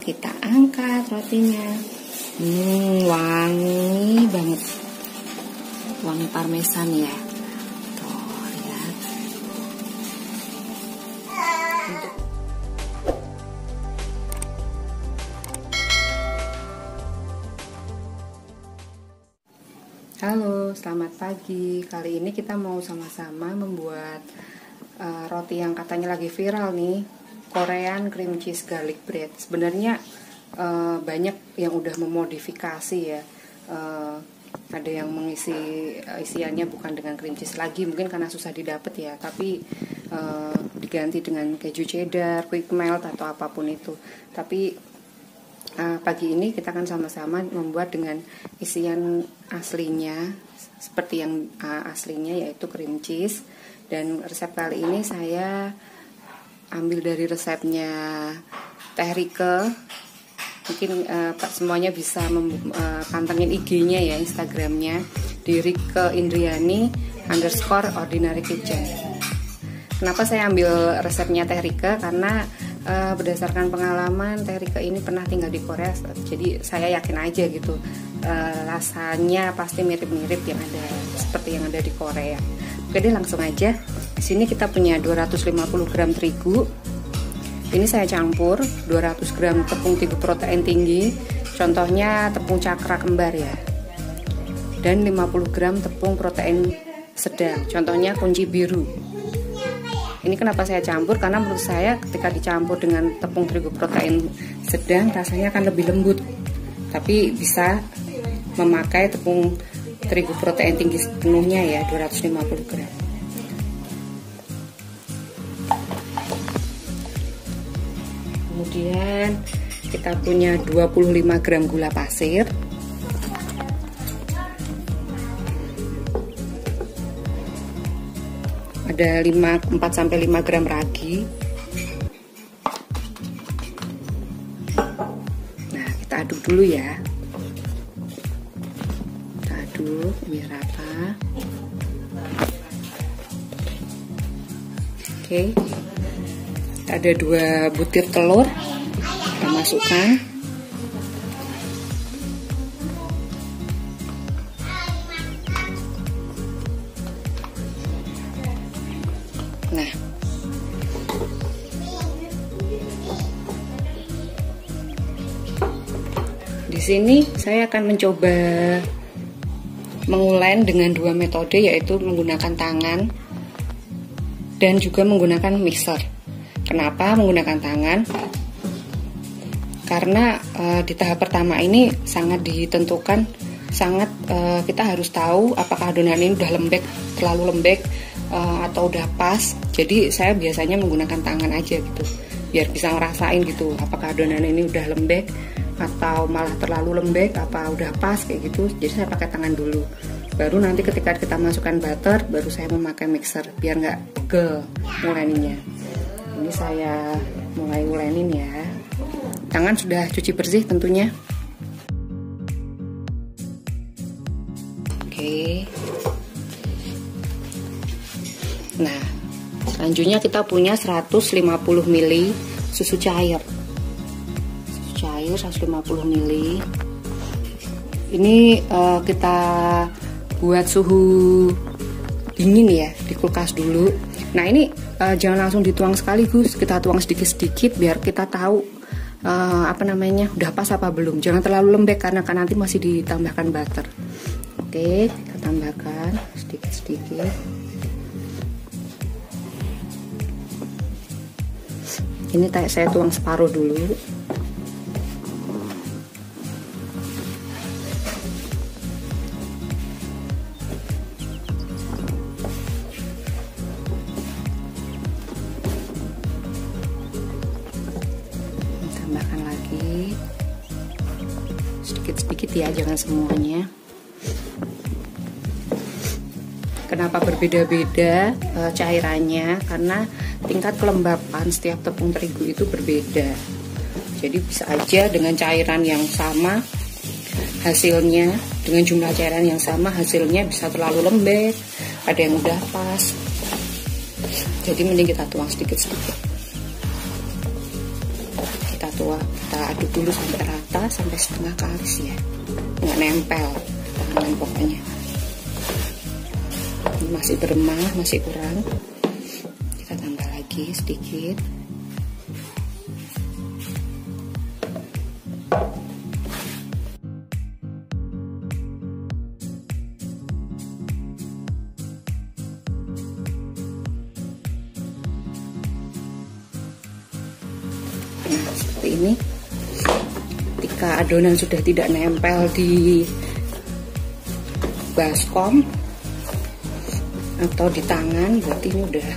kita angkat rotinya. Wangi banget, wangi parmesan ya. Tuh, lihat. Halo, selamat pagi. Kali ini kita mau sama-sama membuat roti yang katanya lagi viral nih, Korean cream cheese garlic bread. Sebenarnya banyak yang udah memodifikasi ya. Ada yang mengisi isiannya bukan dengan cream cheese lagi, mungkin karena susah didapat ya, tapi diganti dengan keju cheddar, quick melt atau apapun itu. Tapi pagi ini kita akan sama-sama membuat dengan isian aslinya, seperti yang aslinya, yaitu cream cheese. Dan resep kali ini saya ambil dari resepnya Teh Rike. Mungkin semuanya bisa pantengin IG-nya ya, Instagramnya di Rike Indriani _ordinary kitchen. Kenapa saya ambil resepnya Teh Rike? Karena berdasarkan pengalaman, Teh Rike ini pernah tinggal di Korea, jadi saya yakin aja gitu, rasanya pasti mirip-mirip yang ada, seperti yang ada di Korea. Oke deh, langsung aja. Di sini kita punya 250 gram terigu. Ini saya campur 200 gram tepung terigu protein tinggi, contohnya tepung cakra kembar ya, dan 50 gram tepung protein sedang, contohnya kunci biru. Ini kenapa saya campur? Karena menurut saya ketika dicampur dengan tepung terigu protein sedang rasanya akan lebih lembut. Tapi bisa memakai tepung terigu protein tinggi sepenuhnya ya, 250 gram. Kemudian kita punya 25 gram gula pasir. Ada 4-5 gram ragi. Nah, kita aduk dulu ya. Kita aduk biar rata. Oke. Ada 2 butir telur. Kita masukkan. Nah, di sini saya akan mencoba mengulen dengan 2 metode, yaitu menggunakan tangan dan juga menggunakan mixer. Kenapa menggunakan tangan? Karena di tahap pertama ini sangat ditentukan, kita harus tahu apakah adonan ini udah lembek, terlalu lembek, atau udah pas. Jadi saya biasanya menggunakan tangan aja gitu, biar bisa ngerasain gitu apakah adonan ini udah lembek atau malah terlalu lembek, apa udah pas kayak gitu. Jadi saya pakai tangan dulu, baru nanti ketika kita masukkan butter baru saya memakai mixer biar nggak pegel nguleninya. Ini saya mulai ngulenin ya. Tangan sudah cuci bersih tentunya. Oke. Nah, selanjutnya kita punya 150 ml susu cair. Susu cair 150 ml. Ini kita buat suhu dingin ya, di kulkas dulu. Nah, ini jangan langsung dituang sekaligus, kita tuang sedikit-sedikit biar kita tahu udah pas apa belum. Jangan terlalu lembek karena kan nanti masih ditambahkan butter. Oke, kita tambahkan sedikit-sedikit. Ini saya tuang separuh dulu. Tambahkan lagi sedikit-sedikit ya, jangan semuanya. Kenapa berbeda-beda cairannya? Karena tingkat kelembapan setiap tepung terigu itu berbeda. Jadi bisa aja dengan cairan yang sama hasilnya, dengan jumlah cairan yang sama hasilnya bisa terlalu lembek, ada yang udah pas. Jadi mending kita tuang sedikit-sedikit. Kita aduk dulu sampai rata, sampai setengah kalis ya, nggak nempel tangan pokoknya. Ini masih beremah, masih kurang, kita tambah lagi sedikit. Nah, seperti ini. Ketika adonan sudah tidak nempel di baskom atau di tangan, berarti ini udah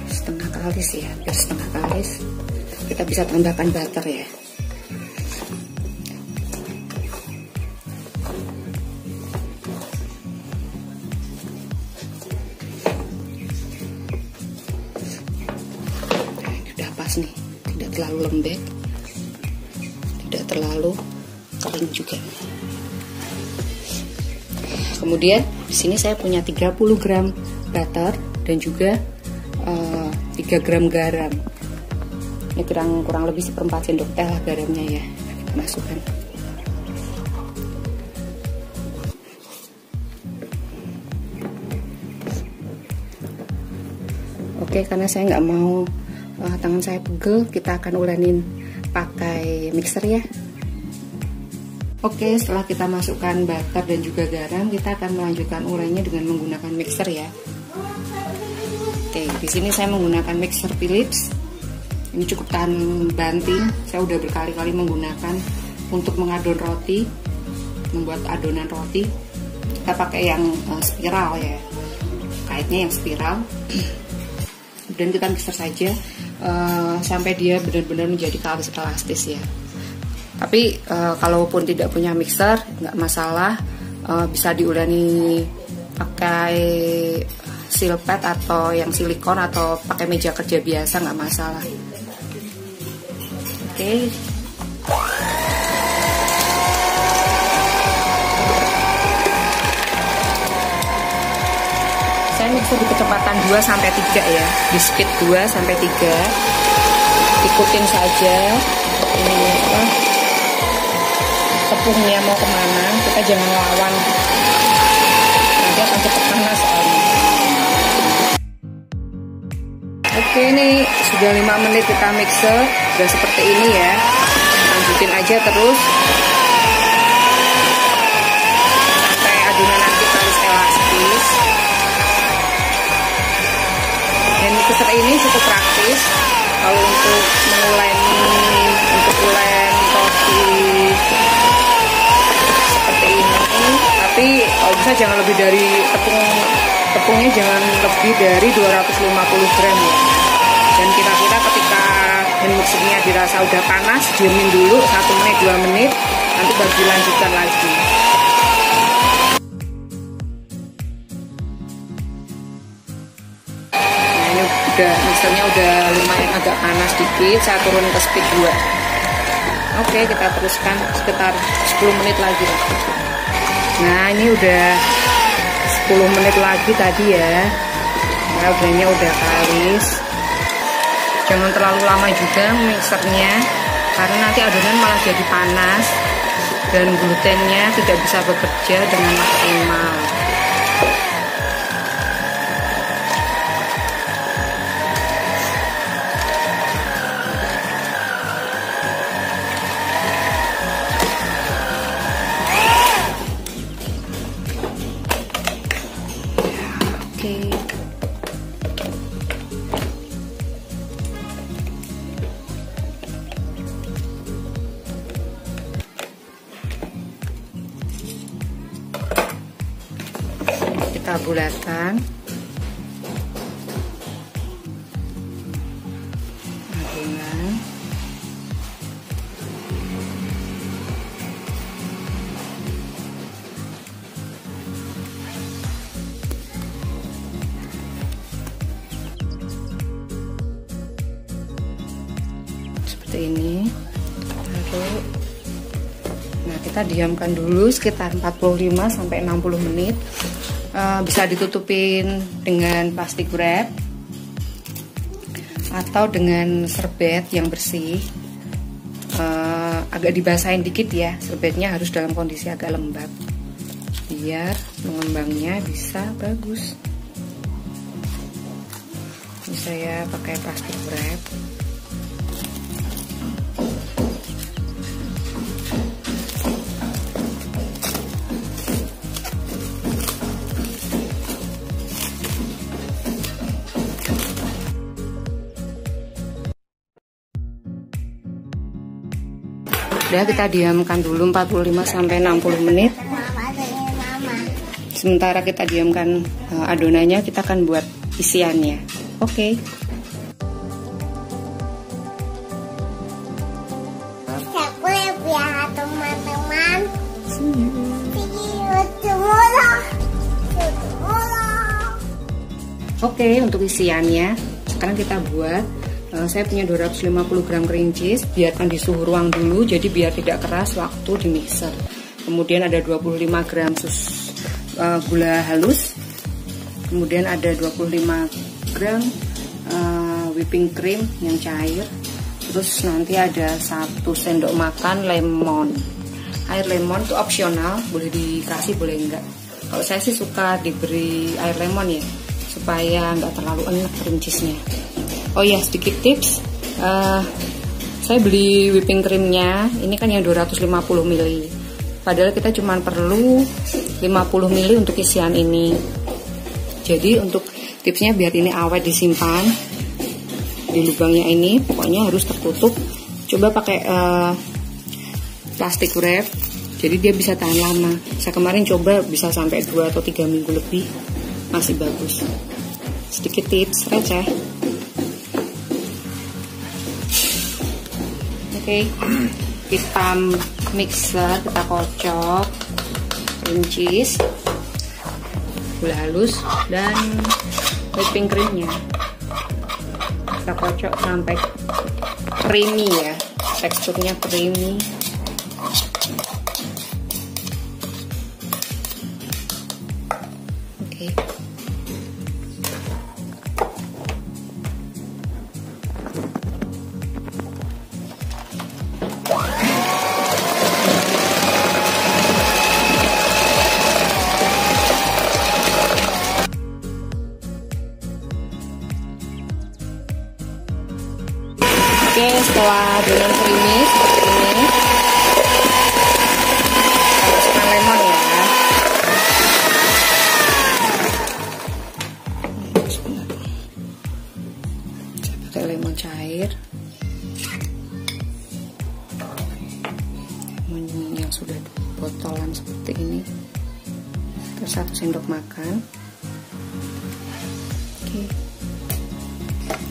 setengah kalis ya. Biar setengah kalis, kita bisa tambahkan butter ya. Nah, ini udah pas nih, tidak terlalu lembek, tidak terlalu kering juga. Kemudian di sini saya punya 30 gram butter dan juga 3 gram garam. Ini kurang lebih 1/4 sendok teh lah garamnya ya. Kita masukkan. Oke, karena saya nggak mau tangan saya pegel, kita akan ulenin pakai mixer ya. Oke, setelah kita masukkan butter dan juga garam, kita akan melanjutkan ulennya dengan menggunakan mixer ya. Oke, di sini saya menggunakan mixer Philips. Ini cukup tahan banting. Saya udah berkali-kali menggunakan untuk mengadon roti, membuat adonan roti. Kita pakai yang spiral ya, kaitnya yang spiral. Dan kita mixer saja sampai dia benar-benar menjadi kalis elastis ya. Tapi kalaupun tidak punya mixer nggak masalah, bisa diuleni pakai silpet atau yang silikon atau pakai meja kerja biasa, nggak masalah. Oke. Saya mixer di kecepatan 2-3 ya, di speed 2-3. Ikutin saja ini apa, tepungnya mau kemana, kita jangan lawan, nanti akan cepat panas soalnya. Oke, ini sudah 5 menit kita mixer, sudah seperti ini ya. Lanjutin aja terus sampai adonan nanti kalis elastis. Dan mixer ini cukup praktis kalau untuk menguleni, untuk ulen roti seperti ini. Tapi kalau bisa jangan lebih dari tepungnya jangan lebih dari 250 gram ya. Dan kira-kira ketika hand mixernya dirasa udah panas, diemin dulu 1 menit 2 menit, nanti baru dilanjutkan lagi. Nah, ini udah mixernya udah lumayan agak panas dikit, saya turun ke speed 2. Oke, kita teruskan sekitar 10 menit lagi. Nah, ini udah 10 menit lagi tadi ya. Nah, udahnya udah kalis. Jangan terlalu lama juga mixernya, karena nanti adonan malah jadi panas dan glutennya tidak bisa bekerja dengan maksimal. Kita bulatkan adonan. Seperti ini. Lalu nah, kita diamkan dulu sekitar 45-60 menit. Bisa ditutupin dengan plastik wrap atau dengan serbet yang bersih. agak dibasahin dikit ya, serbetnya harus dalam kondisi agak lembab biar mengembangnya bisa bagus. Ini saya pakai plastik wrap. Udah, kita diamkan dulu 45-60 menit. Sementara kita diamkan adonannya, kita akan buat isiannya. Oke. Ya teman-teman. Oke, untuk isiannya sekarang kita buat. Saya punya 250 gram cream cheese, biarkan di suhu ruang dulu, jadi biar tidak keras waktu di mixer. Kemudian ada 25 gram gula halus, kemudian ada 25 gram whipping cream yang cair, terus nanti ada 1 sendok makan lemon. Air lemon itu opsional, boleh dikasih boleh enggak. Kalau saya sih suka diberi air lemon ya, supaya enggak terlalu enak cream cheese-nya. Oh ya, sedikit tips, saya beli whipping creamnya, ini kan yang 250 ml, padahal kita cuma perlu 50 ml untuk isian ini. Jadi untuk tipsnya biar ini awet disimpan di lubangnya ini, pokoknya harus tertutup. Coba pakai plastik wrap, jadi dia bisa tahan lama. Saya kemarin coba bisa sampai 2 atau 3 minggu lebih, masih bagus. Sedikit tips receh. Oke, kita mixer, kita kocok cream cheese, gula halus, dan whipping creamnya. Kita kocok sampai creamy ya, teksturnya creamy. Oke. Oke, setelah adonan creamy seperti ini, masukkan lemon ya. Saya pakai lemon cair, lemon yang sudah botolan seperti ini, terus 1 sendok makan. Oke,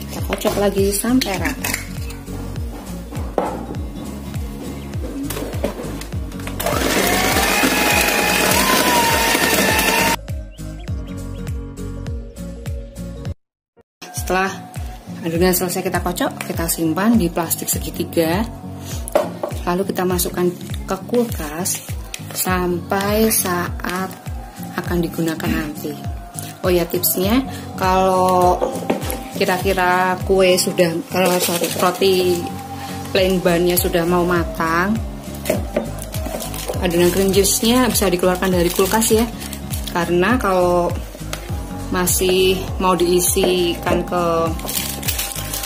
kita kocok lagi sampai rata. Setelah adonan selesai kita kocok, kita simpan di plastik segitiga, lalu kita masukkan ke kulkas sampai saat akan digunakan nanti. Oh ya, tipsnya kalau kira-kira kue sudah roti plain bannya sudah mau matang, adonan cream cheese-nya bisa dikeluarkan dari kulkas ya, karena kalau masih mau diisikan ke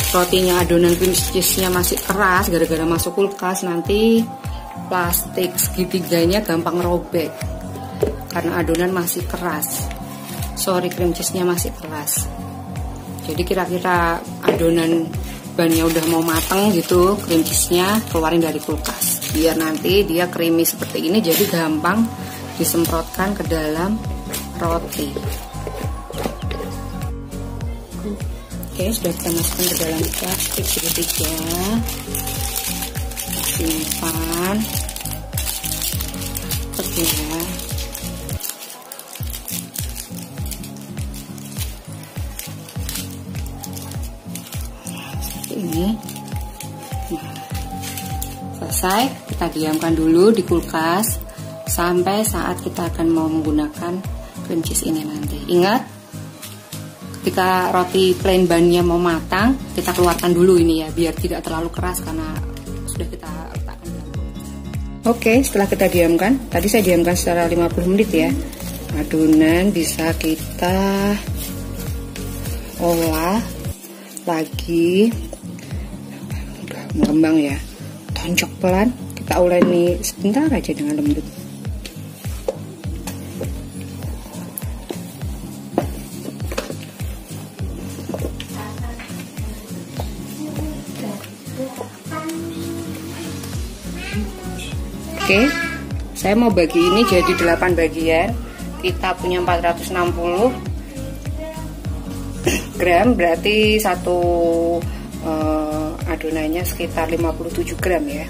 rotinya, adonan cream cheese-nya masih keras gara-gara masuk kulkas, nanti plastik segitiganya gampang robek karena adonan masih keras. Cream cheese-nya masih keras. Jadi kira-kira adonan bannya udah mau mateng gitu, cream cheese-nya keluarin dari kulkas biar nanti dia creamy seperti ini, jadi gampang disemprotkan ke dalam roti. Oke, sudah kita masukkan ke dalam plastik segitiga, simpan. Oke ya. Seperti ini. Nah, selesai, kita diamkan dulu di kulkas sampai saat kita akan mau menggunakan cream cheese ini nanti. Ingat, ketika roti plain bannya mau matang, kita keluarkan dulu ini ya, biar tidak terlalu keras karena sudah kita letakkan dalam kulkas. Oke, setelah kita diamkan, tadi saya diamkan secara 50 menit ya. Adonan bisa kita olah lagi. Udah mengembang ya. Toncok pelan, kita uleni sebentar aja dengan lembut. Oke, saya mau bagi ini jadi 8 bagian. Kita punya 460 gram, berarti satu adonannya sekitar 57 gram ya.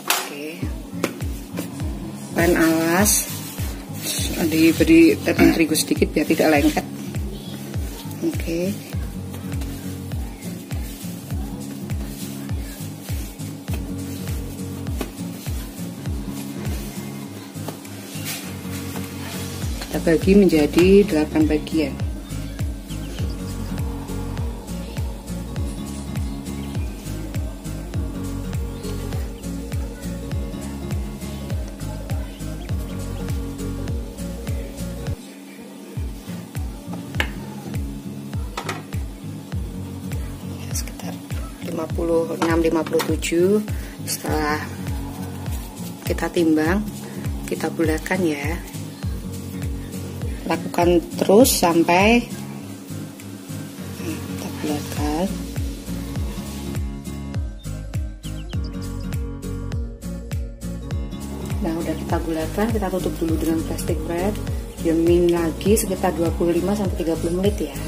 Oke, pan alas, diberi tepung terigu sedikit biar tidak lengket. Oke. Kita bagi menjadi 8 bagian. Sekitar 56-57. Setelah kita timbang, kita bulatkan ya. Lakukan terus sampai kita bulatkan. Nah, udah kita bulatkan, kita tutup dulu dengan plastik wrap. Diamin lagi sekitar 25-30 menit ya.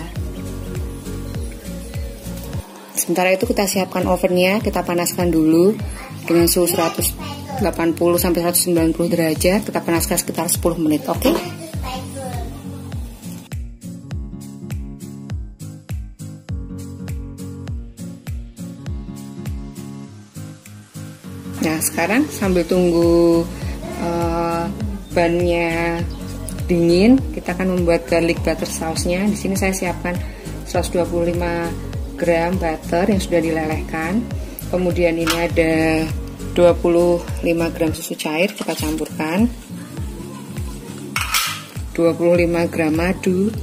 Sementara itu kita siapkan ovennya, kita panaskan dulu dengan suhu 180-190 derajat. Kita panaskan sekitar 10 menit, oke? Nah, sekarang sambil tunggu bannya dingin, kita akan membuat garlic butter sausnya. Di sini saya siapkan 125 gram butter yang sudah dilelehkan. Kemudian ini ada 25 gram susu cair, kita campurkan. 25 gram madu.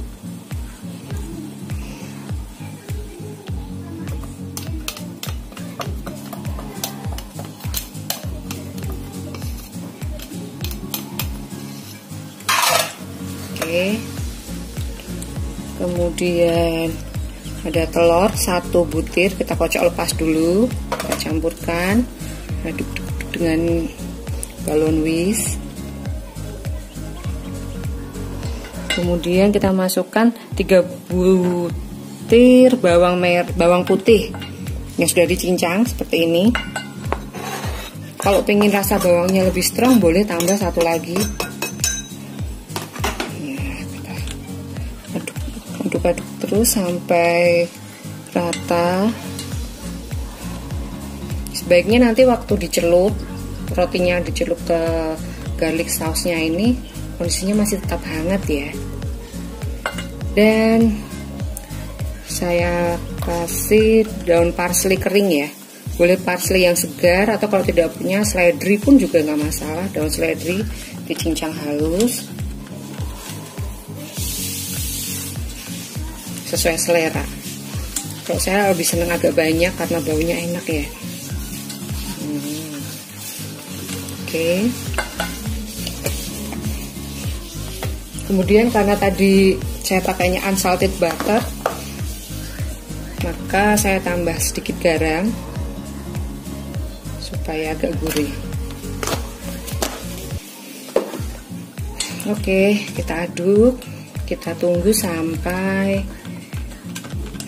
Kemudian ada telur 1 butir, kita kocok lepas dulu, kita campurkan, aduk dengan balon whisk. Kemudian kita masukkan 3 butir bawang putih yang sudah dicincang seperti ini. Kalau pengen rasa bawangnya lebih strong, boleh tambah 1 lagi. Aduk-aduk terus sampai rata. Sebaiknya nanti waktu dicelup, rotinya dicelup ke garlic sausnya ini, kondisinya masih tetap hangat ya. Dan saya kasih daun parsley kering ya. Boleh parsley yang segar, atau kalau tidak punya seledri pun juga nggak masalah. Daun seledri dicincang halus sesuai selera. Kalau saya lebih senang agak banyak karena baunya enak ya. Oke. Kemudian karena tadi saya pakainya unsalted butter, maka saya tambah sedikit garam supaya agak gurih. Oke, kita aduk, kita tunggu sampai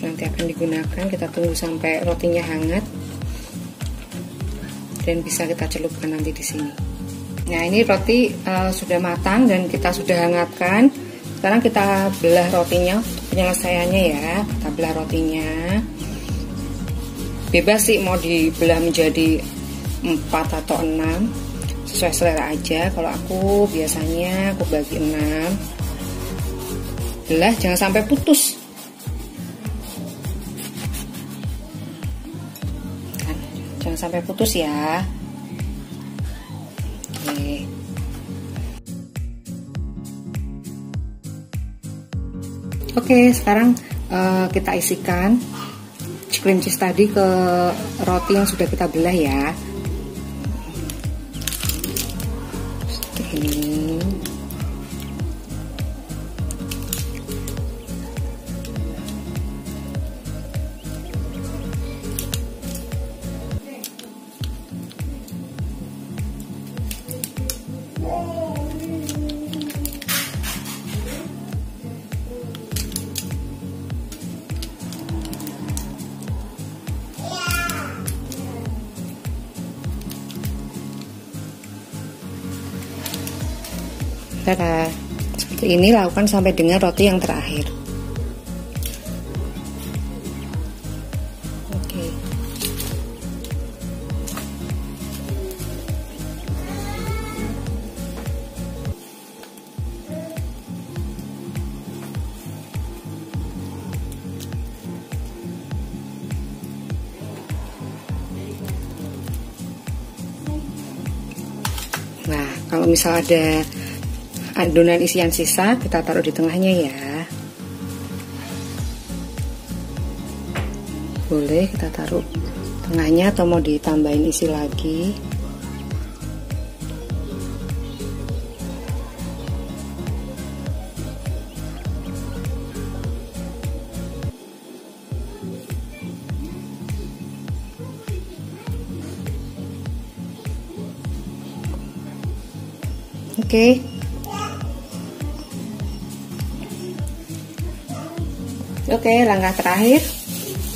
nanti akan digunakan. Kita tunggu sampai rotinya hangat dan bisa kita celupkan nanti di sini. Nah, ini roti sudah matang dan kita sudah hangatkan. Sekarang kita belah rotinya untuk penyelesaiannya ya. Kita belah rotinya. Bebas sih mau dibelah menjadi 4 atau 6, sesuai selera aja. Kalau aku biasanya aku bagi 6. Belah jangan sampai putus. Jangan sampai putus ya. Oke, sekarang kita isikan cream cheese tadi ke roti yang sudah kita belah ya. Seperti ini. Tada. Seperti ini, lakukan sampai dengan roti yang terakhir. Oke. Nah, kalau misal ada adonan isian sisa, kita taruh di tengahnya ya. Boleh kita taruh tengahnya atau mau ditambahin isi lagi. Oke. Oke, langkah terakhir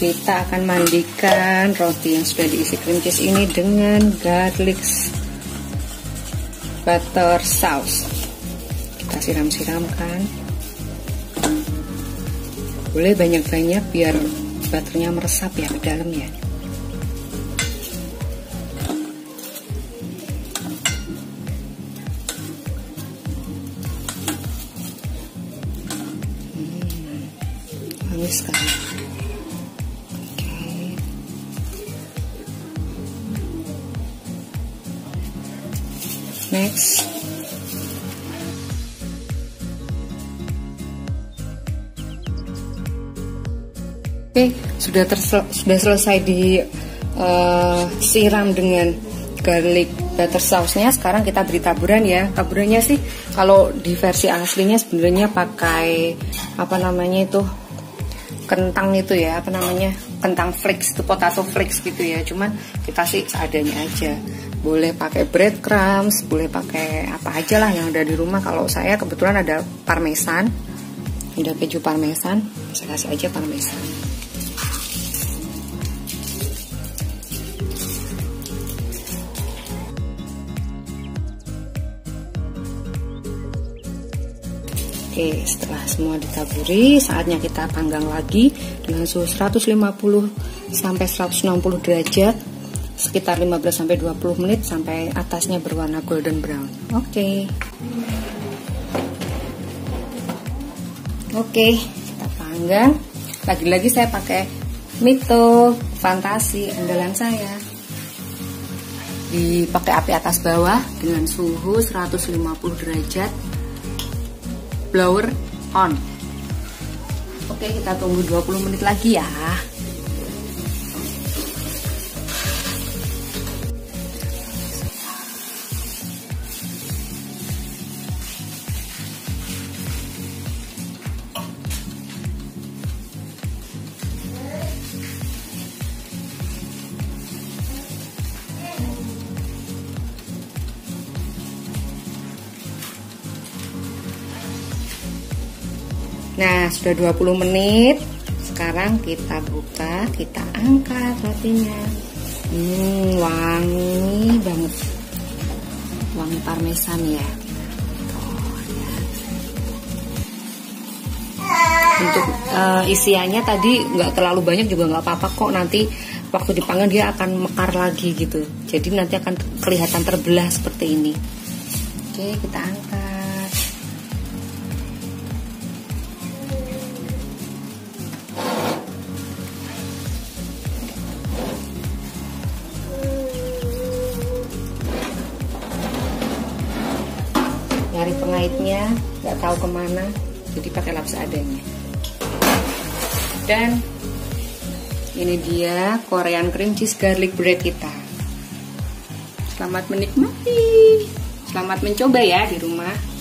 kita akan mandikan roti yang sudah diisi cream cheese ini dengan garlic butter sauce. Kita siram-siramkan. Boleh banyak-banyak biar butternya meresap ya ke dalam ya. Bagus sekali. Oke. Next. Oke, sudah selesai disiram dengan garlic butter sauce-nya. Sekarang kita beri taburan ya. Taburannya sih kalau di versi aslinya sebenarnya pakai apa namanya itu, kentang itu ya, apa namanya, kentang flakes itu, potato flakes gitu ya. Cuman kita sih seadanya aja. Boleh pakai breadcrumbs, boleh pakai apa aja lah yang ada di rumah. Kalau saya kebetulan ada parmesan, ada keju parmesan, saya kasih aja parmesan. Oke, setelah semua ditaburi, saatnya kita panggang lagi dengan suhu 150 sampai 160 derajat sekitar 15 sampai 20 menit sampai atasnya berwarna golden brown. Oke. Oke, kita panggang. Lagi-lagi saya pakai Mito Fantasi andalan saya. Dipakai api atas bawah dengan suhu 150 derajat. Blower on. Oke, kita tunggu 20 menit lagi ya. Nah, sudah 20 menit. Sekarang kita buka, kita angkat rotinya. Wangi banget. Wangi parmesan ya. Untuk isiannya tadi nggak terlalu banyak juga nggak apa-apa kok. Nanti waktu dipanggang dia akan mekar lagi gitu. Jadi nanti akan kelihatan terbelah seperti ini. Oke, kita angkat. Nyari pengaitnya nggak tahu kemana, jadi pakai lap seadanya. Dan ini dia Korean cream cheese garlic bread kita. Selamat menikmati. Selamat mencoba ya di rumah.